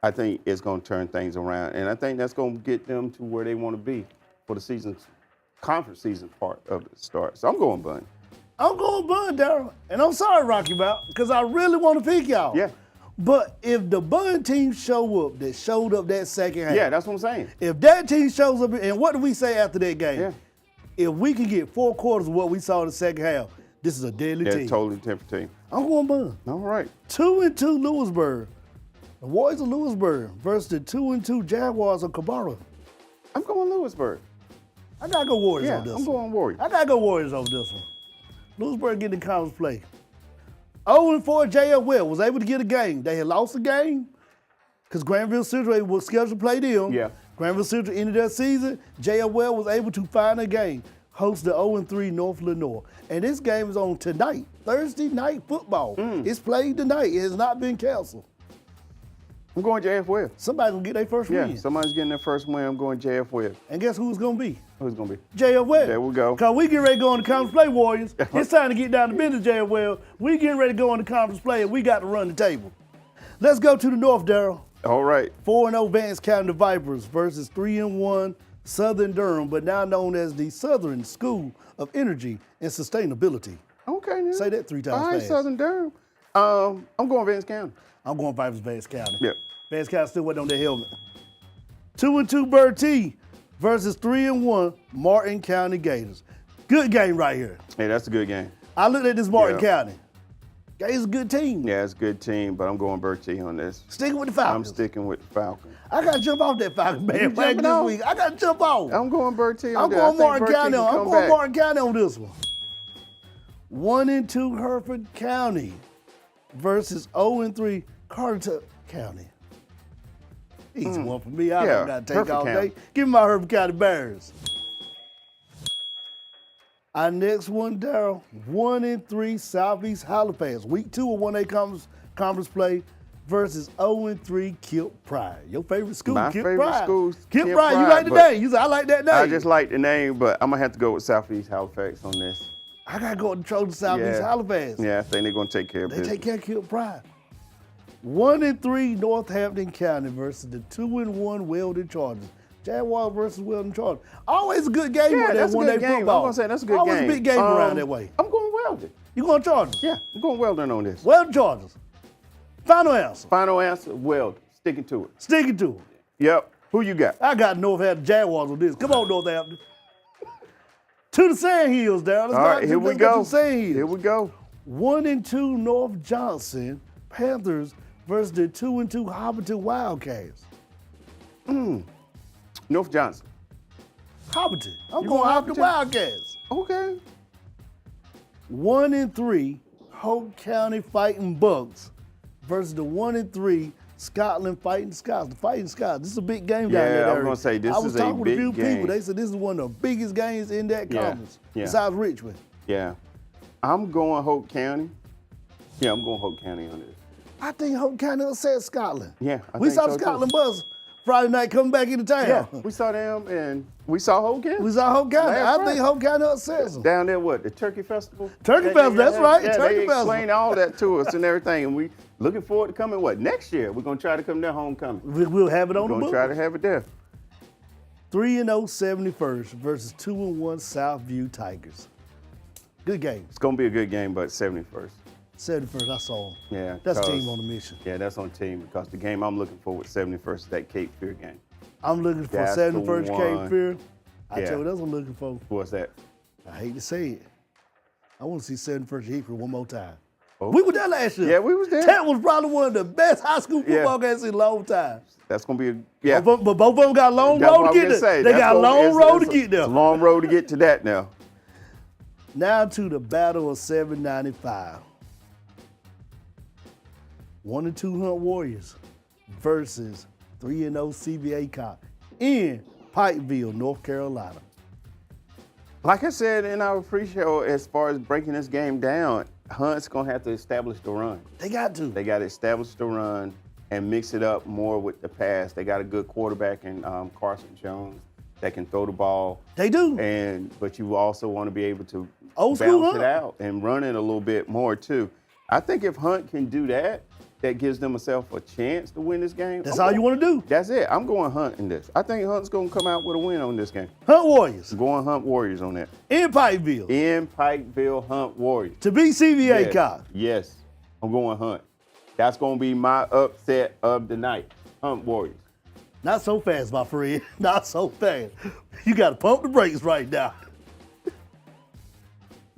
I think it's going to turn things around. And I think that's going to get them to where they want to be for the season, conference season part of the start. So I'm going Bun. I'm going Bun, Daryl. And I'm sorry, Rocky Bout, because I really want to pick y'all. Yeah. But if the Bun team showed up that second half. Yeah, that's what I'm saying. If that team shows up, and what do we say after that game? Yeah. If we can get 4 quarters of what we saw in the second half, this is a deadly team. Yeah, totally different team. I'm going Bun. All right. 2-2 Lewisburg. The Warriors of Lewisburg versus the 2-2 Jaguars of Tarboro. I'm going Lewisburg. I gotta go Warriors on this I'm one. going Warriors. I gotta go Warriors on this one. Lewisburg getting the conference play. 0-4 JF Webb was able to get a game. They had lost a game because Granville Central was scheduled to play them. Yeah. Granville Central ended their season. JF Webb was able to find a game, host the 0-3 North Lenoir. And this game is on tonight, Thursday night football. It's played tonight. It has not been canceled. I'm going JF Webb. Somebody's gonna get their first win. Yeah, somebody's getting their first win. I'm going JF Webb. And guess who it's gonna be? Who's going to be? JF Webb. There we go. Because we get ready to go on the conference play, Warriors. It's time to get down to business, JF Webb. We getting ready to go on the conference play, and we got to run the table. Let's go to the north, Daryl. All right. 4-0 Vance County Vipers versus 3-1 Southern Durham, but now known as the Southern School of Energy and Sustainability. Okay, now. Say that 3 times All right, fast. Southern Durham. I'm going Vance County. I'm going Vipers Vance County. Yep. Vance County still waiting on their helmet. 2-2 Bertie versus 3-1 Martin County Gators. Good game right here. Hey, that's a good game. I looked at this Martin Yeah. County. Gators a good team. Yeah, it's a good team, but I'm going Bertie on this. Sticking with the I'm Falcons. sticking with the Falcons. I got to jump off that Falcon You bandwagon jumping this off? week. I got to jump off. I'm going Bertie on I'm this. going Martin Bertie County can on. I'm come going back. Martin County on this one. 1-2 Hereford County versus 0-3 Carter County. Easy one for me. I Yeah, don't got to take Hereford all County. day. Give me my Hereford County Bears. Our next one, Daryl, 1-3 Southeast Halifax. Week 2 of 1A conference play versus 0-3 Kip Pride. Your favorite school, My Kip favorite Pride. school, Kip Kip Pride, you Pride, like the but name. You said, I like that name. I just like the name, but I'm going to have to go with Southeast Halifax on this. I got to go with the Trojan Southeast Yeah. Halifax. Yeah, I think they're going to take care of They business. take care of Kip Pride. 1-3 Northampton County versus the 2-1 Weldon Chargers. Jaguars versus Weldon Chargers. Always a good game Yeah, when that's a they good one-day game. football. I'm going to say that's a good Always game. a big game around that way. I'm going Weldon. You going Chargers? Yeah, I'm going Weldon on this. Weldon Chargers. Final answer. Final answer, Weldon. Sticking to it. Sticking to it. Yep. Who you got? I got Northampton Jaguars on this. Come on, Northampton. To the Sand Hills, Darryl. All right, here we let's go to go. the Sand Hills. Here we go. 1-2 North Johnson Panthers versus the 2-2 Hobbiton Wildcats. North Johnson. Hobbiton. I'm You going going Hobbiton Hobbiton? Wildcats. Okay. 1-3 Hoke County Fighting Bucks versus the 1-3 Scotland Fighting Scots. The Fighting Scots. This is a big game down Yeah, there. I was Darryl. gonna say, this I was is a talking with a few big game. people. They said this is one of the biggest games in that Yeah, conference. yeah. Besides Richmond. Yeah. I'm going Hoke County. Yeah, I'm going Hoke County on this. I think Hope County upset Scotland. Yeah, I we think saw so, too. Scotland bus Friday night coming back into town. Yeah, we saw them and we saw Hoke County. We saw Hope County. Last I think Friday. Hope County upset them. Down there, what, the Turkey Festival? Turkey Festival, that's right, Yeah, Turkey they Festival. explained all that to us and everything. And we looking forward to coming, what, next year? We're going to try to come there homecoming. We'll have it on We're the going book. to try to have it there. 3-0 71st versus 2-1 Southview Tigers. Good game. It's going to be a good game, but 71st. 71st, I saw them. Yeah. That's 'cause- team on a mission. Yeah, that's on team because the game I'm looking for with 71st is that Cape Fear game. I'm looking for That's the 71st one. Cape Fear. I Yeah. tell you what else I'm looking for. What's that? I hate to say it. I want to see 71st Hickory one more time. Oh. We were there last year. Yeah, we was there. That was probably one of the best high school Yeah. football games in a long time. That's going to be a, yeah. But both of them got a long That's road what to I get was there. gonna say. They That's got a gonna- long it's- road it's to get there. It's a long road to get to that now. Now to the battle of 795. 1-2 Hunt Warriors versus 3-0 CB Aycock in Pikeville, North Carolina. Like I said in our pre-show, as far as breaking this game down, Hunt's going to have to establish the run. They got to. They got to establish the run and mix it up more with the pass. They got a good quarterback in Carson Jones. that can throw the ball. They do. But you also want to be able to Old school bounce it Hunt. out and run it a little bit more too. I think if Hunt can do that, that gives themselves a chance to win this game. That's all you want to do. That's it. I'm going Hunt in this. I think Hunt's going to come out with a win on this game. Hunt Warriors. I'm going Hunt Warriors on that. In Pikeville. In Pikeville, Hunt Warriors. To beat CB Yes. Aycock. Yes, I'm going Hunt. That's going to be my upset of the night. Hunt Warriors. Not so fast, my friend. Not so fast. You got to pump the brakes right now.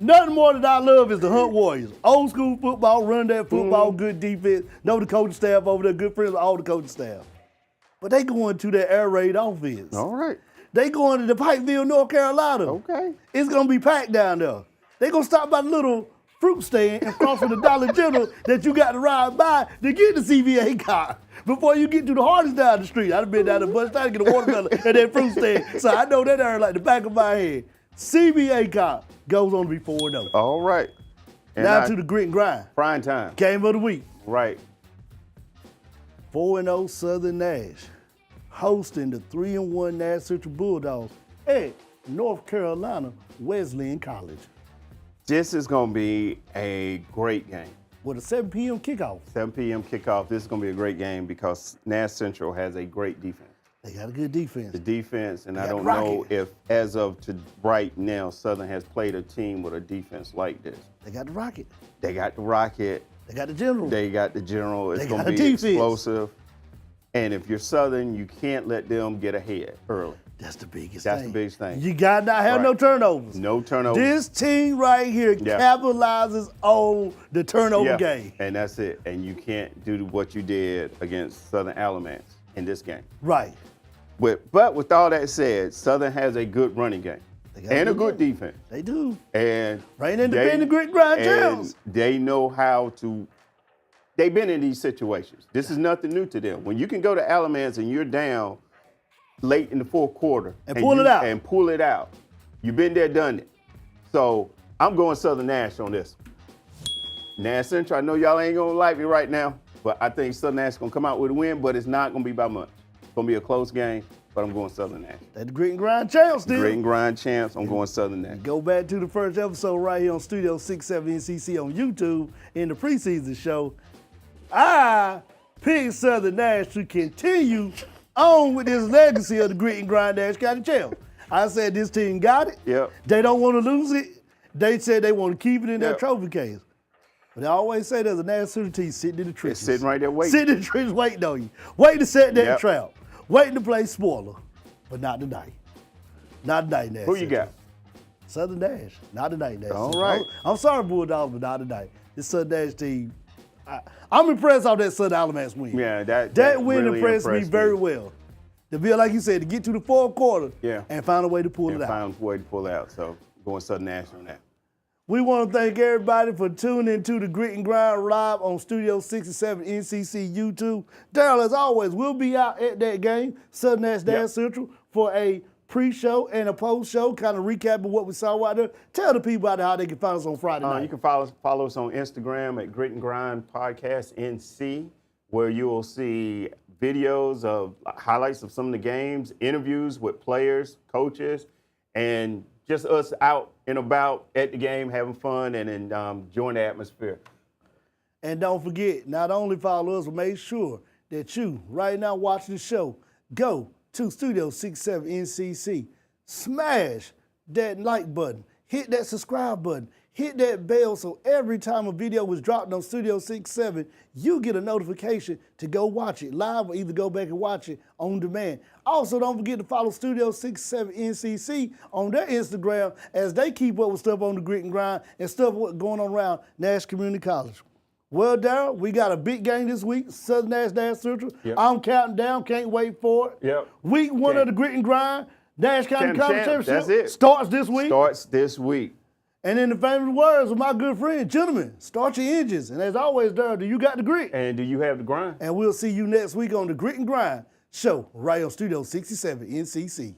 Nothing more that I love is the Hunt Warriors. Old school football, run that football, good defense. Know the coaching staff over there, good friends with all the coaching staff. But they going to that air raid offense. All right. They going to the Pikeville, North Carolina. Okay. It's going to be packed down there. They going to stop by the little fruit stand across from the Dollar General that you got to ride by to get the CB Aycock before you get to the hardest down the street. I've been down the bus trying to get a watermelon at that fruit stand, so I know that area like the back of my head. CB Aycock goes on to be 4-0. All right. And Now to the grit and grind. Prime time. Game of the week. Right. 4-0 Southern Nash hosting the 3-1 Nash Central Bulldogs at North Carolina Wesleyan College. This is going to be a great game. With a 7 p.m. kickoff. 7 p.m. kickoff. This is going to be a great game because Nash Central has a great defense. They got a good defense. The defense, and I got don't rocket. know if, as of to right now, Southern has played a team with a defense like this. They got the Rocket. They got the Rocket. They got the General. They got the General. It's They going got to a be defense. explosive. And if you're Southern, you can't let them get ahead early. That's the biggest That's thing. the biggest thing. You got to not have no Right. turnovers. No turnovers. This team right here Yeah. capitalizes on the turnover Yeah, game. and that's it. And you can't do what you did against Southern Alamance in this game. Right. But with all that said, Southern has a good running game They got and a good defense. They do. And Right independent grit grind Jones. they know how to. They've been in these situations. This is nothing new to them. When you can go to Alamance and you're down late in the fourth quarter And pull it out. And pull it out, you've been there, done it. So I'm going Southern Nash on this. Nash Central, I know y'all ain't gonna like me right now, but I think Southern Nash is gonna come out with a win, but it's not gonna be by much. It's gonna be a close game, but I'm going Southern Nash. That's the grit and grind champs still. Grit and grind champs, I'm going Southern Nash. Go back to the first episode right here on Studio 67 NCC on YouTube in the preseason show. I picked Southern Nash to continue on with this legacy of the grit and grind Nash County champs. I said this team got it. Yep. They don't want to lose it. They said they want to keep it in their Yep. trophy case. But I always say there's a Nash Central team sitting in the trenches. sitting right there waiting. Sitting in the trenches waiting on you. Waiting to set that Yep. trap. Waiting to play spoiler. But not tonight. Not tonight, Nash Who you Central. got? Southern Nash. Not tonight, Nash. All Central. right. I'm sorry, Bulldogs, but not tonight. This Southern Nash team, I'm impressed off that Southern Alamance win. Yeah, that win really impressed me very me. well. To be, like you said, to get to the fourth quarter Yeah. and find a way to pull And it out. find a way to pull it out. So going Southern Nash on that. We want to thank everybody for tuning into the Grit and Grind live on Studio 67 NCC YouTube. Deryl, as always, we'll be out at that game, Southern Nash Nash Central, for a pre-show and a post-show, kind of recapping what we saw out there. Tell the people out there how they can find us on Friday night. You can follow us on Instagram at Grit and Grind Podcast NC, where you will see videos of highlights of some of the games, interviews with players, coaches, and just us out and about at the game, having fun and enjoying the atmosphere. And don't forget, not only follow us, but make sure that you, right now watching the show, go to Studio 67 NCC, smash that like button, hit that subscribe button, hit that bell so every time a video is dropped on Studio 67, you get a notification to go watch it live or either go back and watch it on demand. Also, don't forget to follow Studio 67 NCC on their Instagram as they keep up with stuff on the Grit and Grind and stuff going on around Nash Community College. Well, Deryl, we got a big game this week, Southern Nash Nash Central. Yep. I'm counting down, can't wait for it. Yep. Week one of the Grit and Grind, Nash County College Championship That's it. starts this week. Starts this week. And in the famous words of my good friend, gentlemen, start your engines. And as always, Deryl, do you got the grit? And do you have the grind? And we'll see you next week on the Grit and Grind show right on Studio 67 NCC.